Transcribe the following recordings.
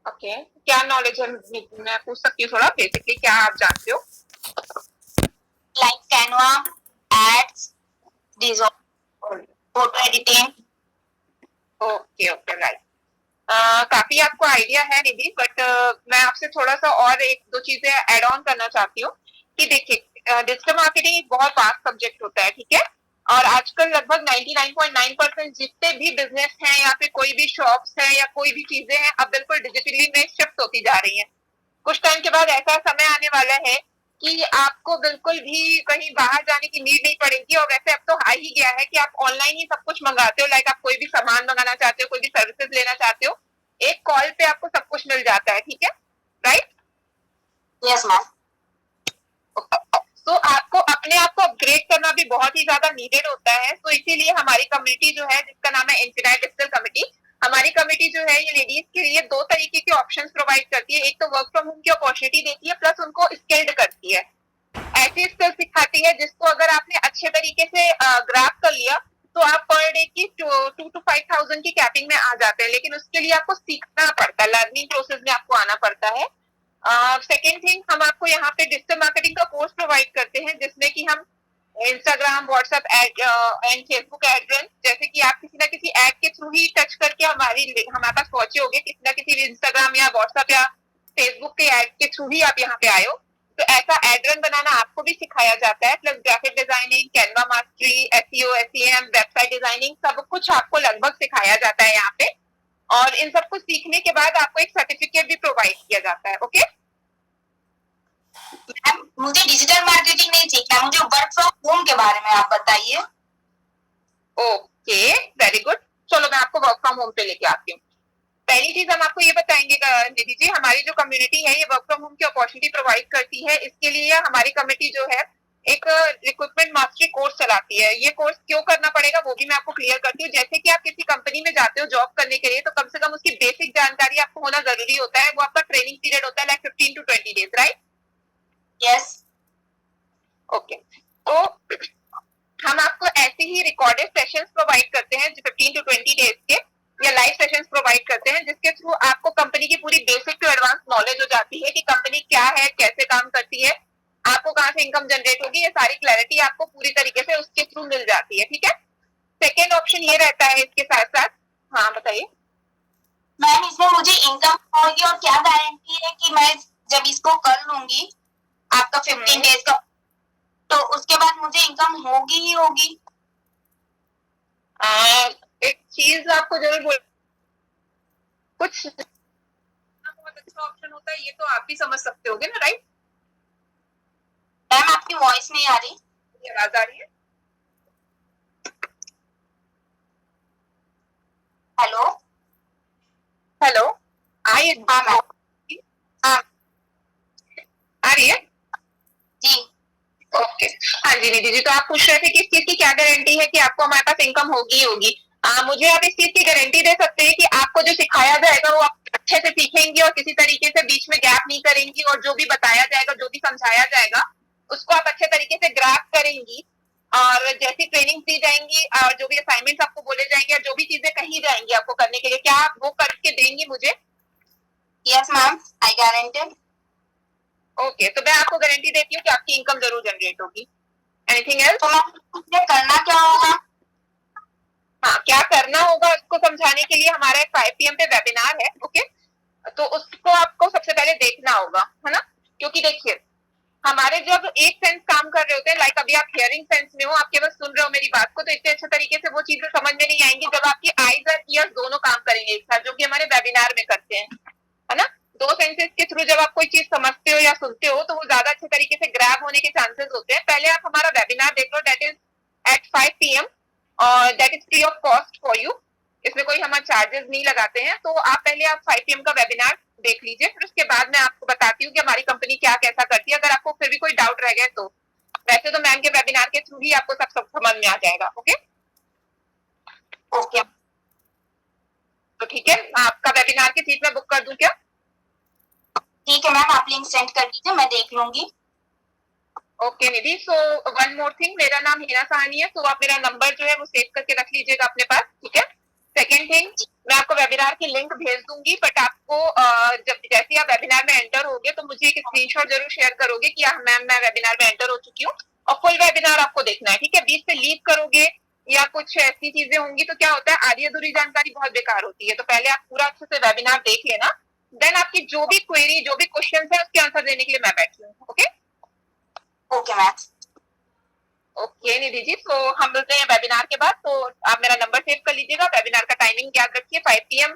Okay, क्या knowledge है? मैं पूछ सकती हूँ थोड़ा बेसिकली क्या आप जानते हो? Like Canva, ads, photo editing. Okay okay, right. काफी आपको आइडिया है निधि, बट मैं आपसे थोड़ा सा और एक दो चीजें ऐड ऑन करना चाहती हूँ कि देखिए, डिजिटल मार्केटिंग एक बहुत वास्ट सब्जेक्ट होता है, ठीक है। और आजकल लगभग 99.9% जितने भी बिजनेस हैं या फिर कोई भी शॉप्स हैं या कोई भी चीजें हैं अब बिल्कुल डिजिटली में शिफ्ट होती जा रही हैं। कुछ टाइम के बाद ऐसा समय आने वाला है कि आपको बिल्कुल भी कहीं बाहर जाने की नीड नहीं पड़ेगी, और वैसे अब तो आ ही गया है कि आप ऑनलाइन ही सब कुछ मंगाते हो। लाइक आप कोई भी सामान मंगाना चाहते हो, कोई भी सर्विसेज लेना चाहते हो, एक कॉल पे आपको सब कुछ मिल जाता है, ठीक है, राइट? Yes ma'am. तो आपको अपने आप को अपग्रेड करना भी बहुत ही ज्यादा नीडेड होता है। तो इसीलिए हमारी कम्युनिटी जो है, जिसका नाम है इंफिनाइट डिजिटल कमिटी, हमारी कमिटी जो है ये लेडीज के लिए दो तरीके के ऑप्शंस प्रोवाइड करती है। एक तो वर्क फ्रॉम होम की अपॉर्चुनिटी देती है, प्लस उनको स्किल्ड करती है, ऐसी स्किल सिखाती है जिसको अगर आपने अच्छे तरीके से ग्राफ कर लिया तो आप पर डे की 2 to 5,000 की कैपिंग में आ जाते हैं। लेकिन उसके लिए आपको सीखना पड़ता है, लर्निंग प्रोसेस में आपको आना पड़ता है। सेकेंड थिंग, हम आपको यहाँ पे डिजिटल मार्केटिंग का कोर्स प्रोवाइड करते हैं जिसमें कि हम Instagram, WhatsApp ad and Facebook ad, जैसे कि आप किसी ना किसी एड के थ्रू ही टच करके हमारे पास पहुंचे होगे, किसी ना किसी इंस्टाग्राम या व्हाट्सएप या फेसबुक के एड के थ्रू ही आप यहाँ पे आए हो। तो ऐसा एड रन बनाना आपको भी सिखाया जाता है, plus graphic designing, Canva mastery, SEO, SEM, website designing, सब कुछ आपको लगभग सिखाया जाता है यहाँ पे। और इन सब कुछ सीखने के बाद आपको एक सर्टिफिकेट भी प्रोवाइड किया जाता है। ओके मैम, मुझे डिजिटल मार्केटिंग नहीं सीखना, मुझे वर्क फ्रॉम होम के बारे में आप बताइए। Okay, very good. चलो मैं आपको वर्क फ्रॉम होम पे लेके आती हूँ। पहली चीज हम आपको ये बताएंगे निधि जी, हमारी जो कम्युनिटी है ये वर्क फ्रॉम होम की अपॉर्चुनिटी प्रोवाइड करती है। इसके लिए हमारी कमिटी जो है एक रिक्रूटमेंट मास्टरी कोर्स चलाती है। ये कोर्स क्यों करना पड़ेगा वो भी मैं आपको क्लियर करती हूँ। जैसे कि आप किसी कंपनी में जाते हो जॉब करने के लिए, तो कम से कम उसकी बेसिक जानकारी आपको होना जरूरी होता है। वो आपका ट्रेनिंग पीरियड होता है like 15 to 20 days, right? Yes. Okay, तो हम आपको ऐसे ही रिकॉर्डेड सेशंस प्रोवाइड करते हैं 15 to 20 डेज के, या लाइव सेशंस प्रोवाइड करते हैं जिसके थ्रू आपको कंपनी की पूरी बेसिक टू एडवांस नॉलेज हो जाती है कि कंपनी क्या है, कैसे काम करती है, आपको कहाँ से इनकम जनरेट होगी, ये सारी क्लैरिटी आपको पूरी तरीके से उसके थ्रू मिल जाती है, ठीक है। सेकेंड ऑप्शन ये रहता है इसके साथ साथ, हाँ बताइए मैम, इसमें मुझे इनकम होगी और क्या गारंटी है कि मैं जब इसको कर लूंगी आपका 15 डेज का, तो उसके बाद मुझे इनकम होगी ही होगी? एक चीज आपको जरूर बोल, कुछ बहुत अच्छा ऑप्शन होता है, ये तो आप भी समझ सकते होगे ना, राइट? मैम, आपकी वॉइस नहीं आ रही। आवाज आ रही है? हेलो हेलो, आइए। हाँ मैम। हाँ, आ रही है जी। ओके। हाँ जी निधि जी, तो आप पूछ रहे थे कि इस चीज की क्या गारंटी है कि आपको हमारे पास इनकम होगी ही होगी। मुझे आप इस चीज की गारंटी दे सकते हैं कि आपको जो सिखाया जाएगा वो आप अच्छे से सीखेंगी और किसी तरीके से बीच में गैप नहीं करेंगी, और जो भी बताया जाएगा, जो भी समझाया जाएगा, उसको आप अच्छे तरीके से ग्राफ करेंगी। और जैसी ट्रेनिंग दी जाएंगी और जो भी असाइनमेंट आपको बोले जाएंगे, जो भी चीजें कही जाएंगी आपको करने के लिए, क्या आप वो करके देंगी मुझे? यस मैम, आई गारंटेड। ओके, तो मैं आपको गारंटी देती हूँ कि आपकी इनकम जरूर जनरेट होगी। Anything else? तो मैम, मुझे करना क्या होगा? हाँ, क्या करना होगा उसको समझाने के लिए हमारा एक 5 PM पे वेबिनार है, ओके। तो उसको आपको सबसे पहले देखना होगा, है ना? क्योंकि देखिए, हमारे जब एक सेंस काम कर रहे होते हैं, लाइक अभी आप हियरिंग सेंस में हो, आप केवल सुन रहे हो मेरी बात को, तो इतने अच्छे तरीके से वो चीजें समझ में नहीं आएंगी जब आपकी आईज और ईयर्स दोनों काम करेंगे एक साथ, जो कि हमारे वेबिनार में करते हैं, है ना? दो सेंसेस के थ्रू जब आप कोई चीज समझते हो या सुनते हो तो वो ज्यादा अच्छे तरीके से ग्रैब होने के चांसेस होते हैं। पहले आप हमारा वेबिनार देख लो, दैट इज एट 5 PM, और that is free of cost for you. इसमें कोई हम चार्जेस नहीं लगाते हैं। तो आप पहले आप 5 PM का वेबिनार देख लीजिए, फिर उसके बाद मैं आपको बताती हूँ कि हमारी कंपनी क्या कैसा करती है। अगर आपको फिर भी कोई डाउट रह गया तो वैसे तो मैम के वेबिनार के थ्रू ही आपको सब समझ में आ जाएगा, ओके ओके। तो ठीक है, आपका वेबिनार की सीट में बुक कर दूं क्या? ठीक है मैम, आप लिंक सेंड कर दीजिए, मैं देख लूंगी। ओके निधि, सो वन मोर थिंग, मेरा नाम हिना सहानी है, तो आप मेरा नंबर जो है वो सेव करके रख लीजिएगा अपने पास, ठीक है। सेकेंड थिंग, मैं आपको वेबिनार की लिंक भेज दूंगी, बट आपको जब जैसे आप वेबिनार में एंटर होगे तो मुझे एक स्क्रीनशॉट जरूर शेयर करोगे कि मैम मैं वेबिनार में एंटर हो चुकी हूँ, और फुल वेबिनार आपको देखना है, ठीक है। बीच से लीव करोगे या कुछ ऐसी चीजें होंगी तो क्या होता है, आधी अधूरी जानकारी बहुत बेकार होती है। तो पहले आप पूरा अच्छे से वेबिनार देख लेना, देन आपकी जो भी क्वेरी, जो भी क्वेश्चन है उसके आंसर देने के लिए मैं बैठी हूँ। Okay okay ma'am. Okay Nidhi ji, तो हम मिलते हैं वेबिनार के बाद। तो आप मेरा नंबर सेव कर लीजिएगा, वेबिनार का टाइमिंग याद रखिए 5 PM।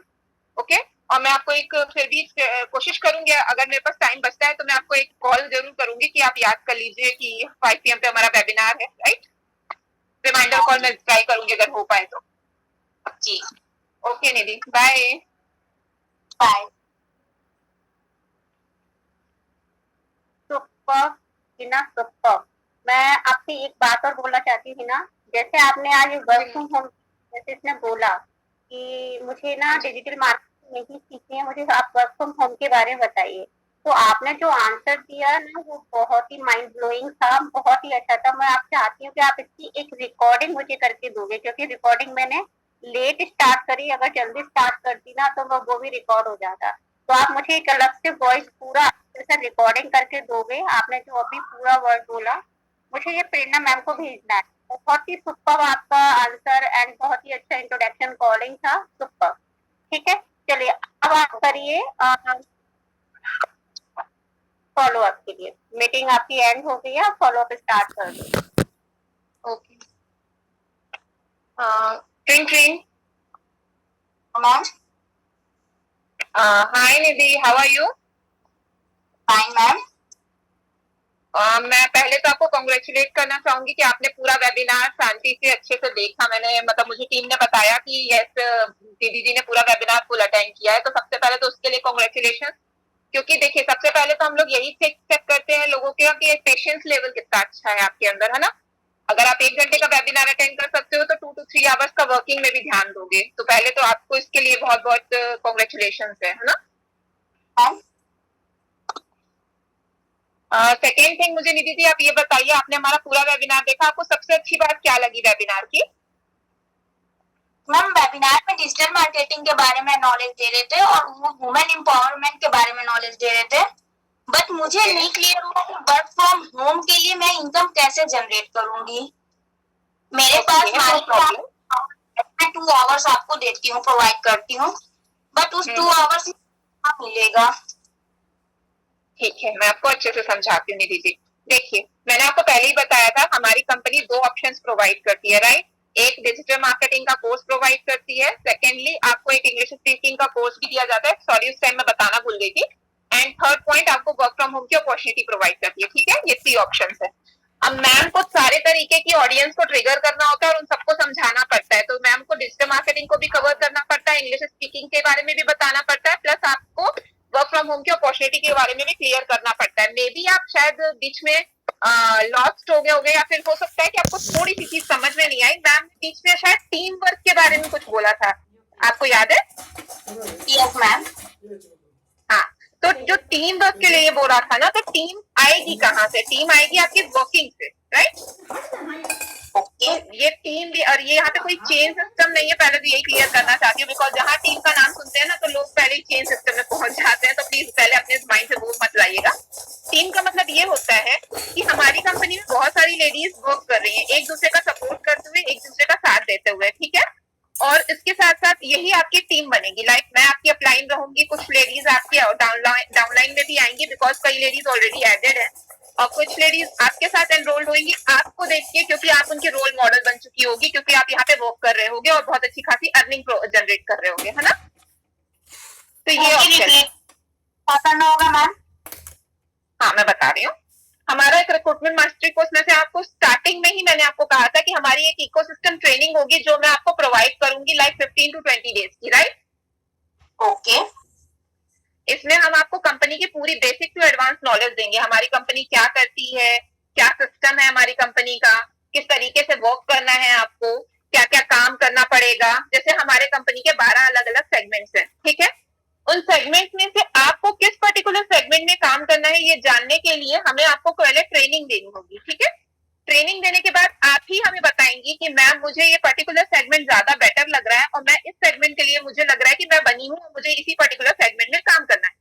ओके, और मैं आपको एक फिर भी कोशिश करूंगी, अगर मेरे पास टाइम बचता है तो मैं आपको एक कॉल जरूर करूंगी कि आप याद कर लीजिए कि 5 PM पे हमारा वेबिनार है, राइट। रिमाइंडर कॉल मैं ट्राई करूंगी अगर हो पाए तो। जी okay Nidhi, bye bye. Super Hina, super. मैं आपसे एक बात और बोलना चाहती थी ना, जैसे आपने आज वर्क फ्रॉम होम जैसे इसने बोला कि मुझे ना डिजिटल मार्केटिंग नहीं सीखनी है, मुझे आप वर्क फ्रॉम होम के बारे में बताइए। तो आपने जो आंसर दिया ना वो बहुत ही माइंड ब्लोइंग था, बहुत ही अच्छा था। मैं आप चाहती हूँ कि आप इसकी एक रिकॉर्डिंग मुझे करके दोगे, क्योंकि रिकॉर्डिंग मैंने लेट स्टार्ट करी, अगर जल्दी स्टार्ट करती ना तो वो भी रिकॉर्ड हो जाता। तो आप मुझे एक अलग से वॉइस पूरा रिकॉर्डिंग करके दोगे, आपने जो अभी पूरा वर्ड बोला, मुझे ये प्रेरणा मैम को भेजना है। बहुत ही सुपर आपका आंसर एंड बहुत ही अच्छा इंट्रोडक्शन कॉलिंग था, सुपर। ठीक है, चलिए अब आप करिए फॉलो अप के लिए। मीटिंग आपकी एंड हो गई है, फॉलो अप स्टार्ट कर दो। ओके। ट्रिंग ट्रिंग, ma'am hi Nidhi, how are you? Fine ma'am. मैं पहले तो आपको कांग्रेचुलेट करना चाहूंगी कि आपने पूरा वेबिनार शांति से अच्छे से देखा। मैंने मतलब मुझे टीम ने बताया कि यस दीदी जी ने पूरा वेबिनार फुल अटेंड किया है, तो सबसे पहले तो उसके लिए कांग्रेचुलेशन। क्योंकि देखिए सबसे पहले तो हम लोग यही चेक करते हैं लोगों के कि पेशेंस लेवल कितना अच्छा है आपके अंदर, है ना। अगर आप 1 घंटे का वेबिनार अटेंड कर सकते हो तो 2 to 3 आवर्स का वर्किंग में भी ध्यान दोगे, तो पहले तो आपको इसके लिए बहुत बहुत कांग्रेचुलेशन है ना। सेकेंड थिंग, मुझे निधि जी आप ये बताइए, आपने हमारा पूरा वेबिनार देखा, आपको सबसे अच्छी बात क्या लगी वेबिनार की? मैम वेबिनार में डिजिटल मार्केटिंग के बारे में नॉलेज दे रहे थे और वो वुमेन एम्पावरमेंट के बारे में नॉलेज दे रहे थे, बट मुझे नहीं क्लियर हुआ कि वर्क फ्रॉम होम के लिए मैं इनकम कैसे जनरेट करूंगी। मेरे पास मैं 2 आवर्स आपको देती हूँ, प्रोवाइड करती हूँ, बट उस 2 आवर्स मिलेगा। ठीक है, मैं आपको अच्छे से समझाती हूँ निधि जी। देखिए मैंने आपको पहले ही बताया था, हमारी कंपनी 2 ऑप्शंस प्रोवाइड करती है, राइट। एक डिजिटल मार्केटिंग का कोर्स प्रोवाइड करती है, सेकेंडली आपको एक इंग्लिश स्पीकिंग का कोर्स भी दिया जाता है, सॉरी उस टाइम मैं बताना भूल गई थी, एंड थर्ड पॉइंट आपको वर्क फ्रॉम होम की अपॉर्चुनिटी प्रोवाइड करती है, ठीक है। ये 3 ऑप्शन है। अब मैम को सारे तरीके की ऑडियंस को ट्रिगर करना होता है और उन सबको समझाना पड़ता है, तो मैम को डिजिटल मार्केटिंग को भी कवर करना पड़ता है, इंग्लिश स्पीकिंग के बारे में भी बताना पड़ता है, प्लस आपको वर्क फ्रॉम होम की अपॉर्चुनिटी के बारे में भी क्लियर करना पड़ता है। मे बी आप शायद बीच में लॉस्ट हो गए होगे, या फिर हो सकता है कि आपको थोड़ी सी चीज समझ में नहीं आई। मैम ने बीच में शायद टीम वर्क के बारे में कुछ बोला था, आपको याद है? Yes ma'am. हाँ, तो जो टीम वर्क के लिए बोल रहा था ना, तो टीम आएगी कहाँ से? टीम आएगी आपकी वर्किंग से, राइट। तो ये टीम भी, और ये यहाँ पे कोई चेन सिस्टम नहीं है, पहले तो यही क्लियर करना चाहती हूँ, बिकॉज जहाँ टीम का नाम सुनते हैं ना तो लोग पहले ही चेन सिस्टम में पहुंच जाते हैं, तो प्लीज पहले अपने माइंड से वो मत लाइएगा। टीम का मतलब ये होता है कि हमारी कंपनी में बहुत सारी लेडीज वर्क कर रही हैं, एक दूसरे का सपोर्ट करते हुए, एक दूसरे का साथ देते हुए, ठीक है। और इसके साथ साथ यही आपकी टीम बनेगी। लाइक मैं आपकी अपलाइन रहूंगी, कुछ लेडीज आपकी डाउनलाइन में भी आएंगी, बिकॉज कई लेडीज ऑलरेडी एडेड है, और कुछ लेडीज आपके साथ एनरोल्ड होंगी आपको देख के, क्योंकि आप उनके रोल मॉडल बन चुकी होगी, क्योंकि आप यहाँ पे वर्क कर रहे होगे और बहुत अच्छी खासी अर्निंग जनरेट कर रहे होगे, है ना। तो ये ऑप्शन करना होगा मैम। हाँ मैं बता रही हूँ, हमारा एक रिक्रूटमेंट मास्टरी कोर्स में से आपको स्टार्टिंग में ही मैंने आपको कहा था कि हमारी एक इकोसिस्टम ट्रेनिंग होगी जो मैं आपको प्रोवाइड करूंगी, लाइक 15 to 20 डेज की, राइट। ओके। इसमें हम आपको कंपनी की पूरी बेसिक टू एडवांस नॉलेज देंगे, हमारी कंपनी क्या करती है, क्या सिस्टम है हमारी कंपनी का, किस तरीके से वर्क करना है, आपको क्या क्या काम करना पड़ेगा। जैसे हमारे कंपनी के 12 अलग अलग सेगमेंट्स हैं, ठीक है। उन सेगमेंट में से आपको किस पर्टिकुलर सेगमेंट में काम करना है ये जानने के लिए हमें आपको पहले ट्रेनिंग देनी होगी, ठीक है। ट्रेनिंग देने के बाद आप ही हमें बताएंगी कि मैम मुझे ये पर्टिकुलर सेगमेंट ज्यादा बेटर लग रहा है और मैं इस सेगमेंट के लिए मुझे लग रहा है कि मैं बनी हूँ, मुझे इसी पर्टिकुलर सेगमेंट में काम करना है।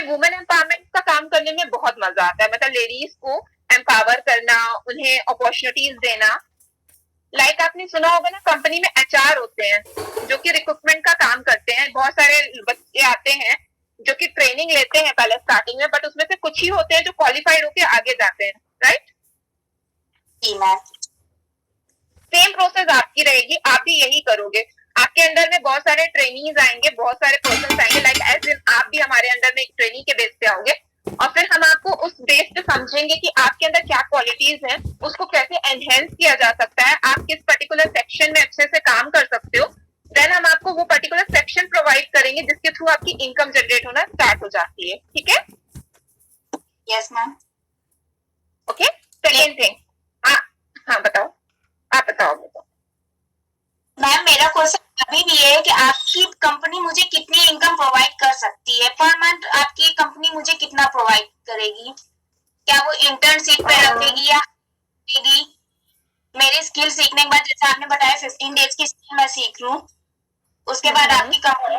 वुमेन एम्पावरमेंट का काम करने में बहुत मजा आता है, मतलब लेडीज को एम्पावर करना, उन्हें अपॉर्चुनिटीज देना। लाइक आपने सुना होगा ना, कंपनी में एचआर होते हैं जो कि रिक्रूटमेंट का काम करते हैं। बहुत सारे बच्चे आते हैं जो कि ट्रेनिंग लेते हैं पहले स्टार्टिंग में, बट उसमें से कुछ ही होते हैं जो क्वालिफाइड होकर आगे जाते हैं, राइट? जी मैम। सेम प्रोसेस आपकी रहेगी, आप भी यही करोगे। आपके अंडर में बहुत सारे ट्रेनीज आएंगे, बहुत सारे पर्सन आएंगे, लाइक एज इन आप भी हमारे अंडर में एक ट्रेनी के बेस पे आओगे, और फिर हम आपको उस बेस पे समझेंगे कि आपके अंदर क्या क्वालिटीज हैं, उसको कैसे एनहेंस किया जा सकता है, आप किस पर्टिकुलर सेक्शन में अच्छे से काम कर सकते हो। देन हम आपको वो पर्टिकुलर सेक्शन प्रोवाइड करेंगे जिसके थ्रू आपकी इनकम जनरेट होना स्टार्ट हो जाती है, ठीक है? Yes ma'am. Okay, second thing, हाँ बताओ, आप बताओ। मैम मेरा क्वेश्चन अभी भी है कि आपकी कंपनी मुझे कितनी इनकम प्रोवाइड कर सकती है पर मंथ? आपकी कंपनी मुझे कितना प्रोवाइड करेगी? क्या वो इंटर्नशिप पे रखेगी या देगी? मेरे स्किल सीखने के बाद, जैसे आपने बताया 15 डेज की स्किल मैं सीख लूं, उसके बाद आपकी कंपनी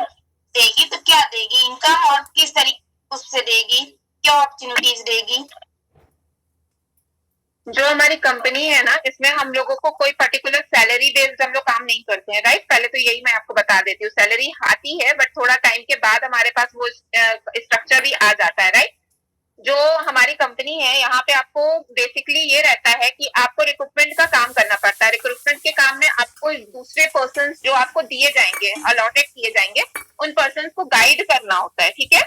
देगी तो क्या देगी इनकम, और किस तरीके उससे देगी, क्या अपॉर्चुनिटीज देगी? जो हमारी कंपनी है ना, इसमें हम लोगों को कोई पर्टिकुलर सैलरी बेस्ड हम लोग काम नहीं करते हैं, राइट? पहले तो यही मैं आपको बता देती हूँ, सैलरी आती है बट थोड़ा टाइम के बाद हमारे पास वो स्ट्रक्चर भी आ जाता है, राइट? जो हमारी कंपनी है, यहाँ पे आपको बेसिकली ये रहता है कि आपको रिक्रूटमेंट का काम करना पड़ता है। रिक्रूटमेंट के काम में आपको दूसरे पर्सन जो आपको दिए जाएंगे, अलॉटेड किए जाएंगे, उन पर्सन को गाइड करना होता है, ठीक है?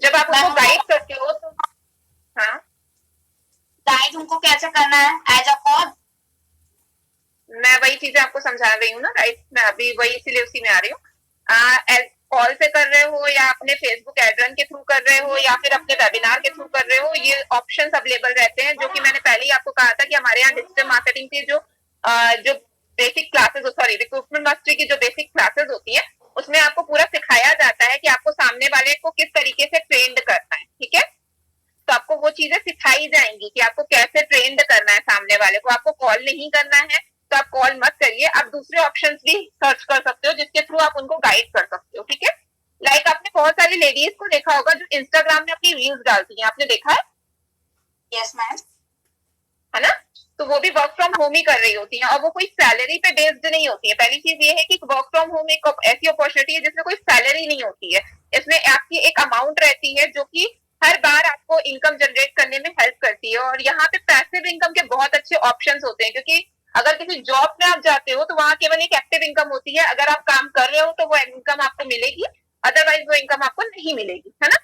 जब आप उनको गाइड करते हो तो हाँ, गाइड उनको कैसे करना है? As a call? मैं वही चीजें आपको समझा रही हूँ ना, राइट? मैं अभी वही इसीलिए उसी में आ रही हूँ। कॉल पे कर रहे हो या अपने फेसबुक एड रन के थ्रू कर रहे हो या फिर अपने वेबिनार के थ्रू कर रहे हो, ये ऑप्शंस अवेलेबल रहते हैं, जो कि मैंने पहले ही आपको कहा था कि हमारे यहाँ डिजिटल मार्केटिंग की जो basic classes, sorry, recruitment mastery की जो बेसिक क्लासेस होती है, उसमें आपको पूरा सिखाया जाता है कि आपको सामने वाले को किस तरीके से ट्रेंड करना है, ठीक है? तो आपको वो चीजें सिखाई जाएंगी कि आपको कैसे ट्रेंड करना है सामने वाले को। आपको कॉल नहीं करना है तो आप कॉल मत करिए, आप दूसरे ऑप्शंस भी सर्च कर सकते हो जिसके थ्रू आप उनको गाइड कर सकते हो, ठीक है? लाइक आपने बहुत सारी लेडीज को देखा होगा जो इंस्टाग्राम में अपनी रील्स डालती हैं, आपने देखा है? Yes ma'am. है ना? तो वो भी वर्क फ्रॉम होम ही कर रही होती हैं, और वो कोई सैलरी पे बेस्ड नहीं होती है। पहली चीज ये है कि वर्क फ्रॉम होम एक ऐसी अपॉर्चुनिटी है जिसमें कोई सैलरी नहीं होती है। इसमें आपकी एक अमाउंट रहती है जो कि हर बार आपको इनकम जनरेट करने में हेल्प करती है, और यहाँ पे पैसिव इनकम के बहुत अच्छे ऑप्शंस होते हैं, क्योंकि अगर किसी जॉब में आप जाते हो तो वहां केवल एक एक्टिव इनकम होती है। अगर आप काम कर रहे हो तो वो इनकम आपको मिलेगी, अदरवाइज वो इनकम आपको नहीं मिलेगी, है ना?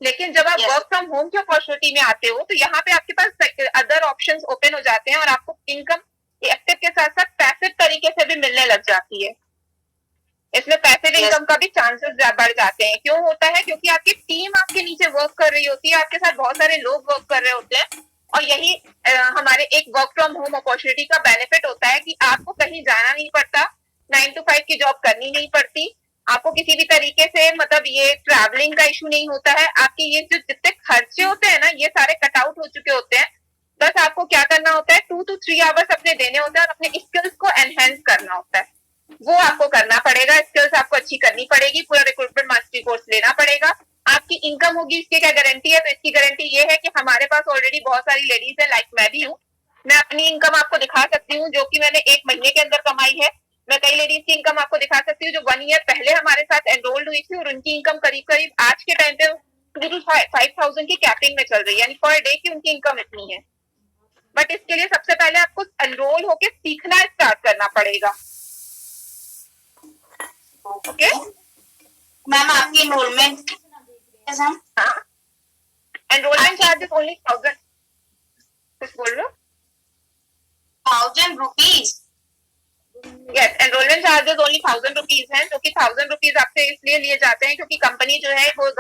लेकिन जब आप वर्क फ्रॉम होम की अपॉर्चुनिटी में आते हो तो यहाँ पे आपके पास अदर ऑप्शंस ओपन हो जाते हैं और आपको इनकम एक्टिव के साथ साथ पैसिव तरीके से भी मिलने लग जाती है। इसमें पैसिव इनकम का भी चांसेस बढ़ जाते हैं। क्यों होता है? क्योंकि आपकी टीम आपके नीचे वर्क कर रही होती है, आपके साथ बहुत सारे लोग वर्क कर रहे होते हैं, और यही हमारे एक वर्क फ्रॉम होम अपॉर्चुनिटी का बेनिफिट होता है कि आपको कहीं जाना नहीं पड़ता, 9 to 5 की जॉब करनी नहीं पड़ती, आपको किसी भी तरीके से मतलब ये ट्रैवलिंग का इशू नहीं होता है, आपके ये जो जितने खर्चे होते हैं ना, ये सारे कट आउट हो चुके होते हैं। बस आपको क्या करना होता है, 2 to 3 आवर्स अपने देने होते हैं और अपने स्किल्स को एनहेंस करना होता है। वो आपको करना पड़ेगा, स्किल्स आपको अच्छी करनी पड़ेगी, पूरा रिक्रूटमेंट मास्टरी कोर्स लेना पड़ेगा। आपकी इनकम होगी, इसकी क्या गारंटी है? तो इसकी गारंटी ये है कि हमारे पास ऑलरेडी बहुत सारी लेडीज है, लाइक मैं भी हूँ। मैं अपनी इनकम आपको दिखा सकती हूँ जो कि मैंने 1 महीने के अंदर कमाई है। मैं कई लेडीज की इनकम आपको दिखा सकती हूँ जो 1 ईयर पहले हमारे साथ एनरोल्ड हुई थी और उनकी इनकम करीब करीब आज के टाइम पे 2 to 5,000 की कैपिंग में चल रही है, यानी पर डे की उनकी इनकम इतनी है। बट इसके लिए सबसे पहले आपको एनरोल होके सीखना स्टार्ट करना पड़ेगा। ओके मैम, आपकी एनरोलमेंट एनरोलमेंट चार्जेस ओनली 1000, कुछ बोल रहे हो? 1000 rupees? Yes, enrolment charges only 1000 rupees हैं, जो कि 1000 रुपीज आपसे इसलिए लिए जाते हैं क्योंकि कंपनी जो है वो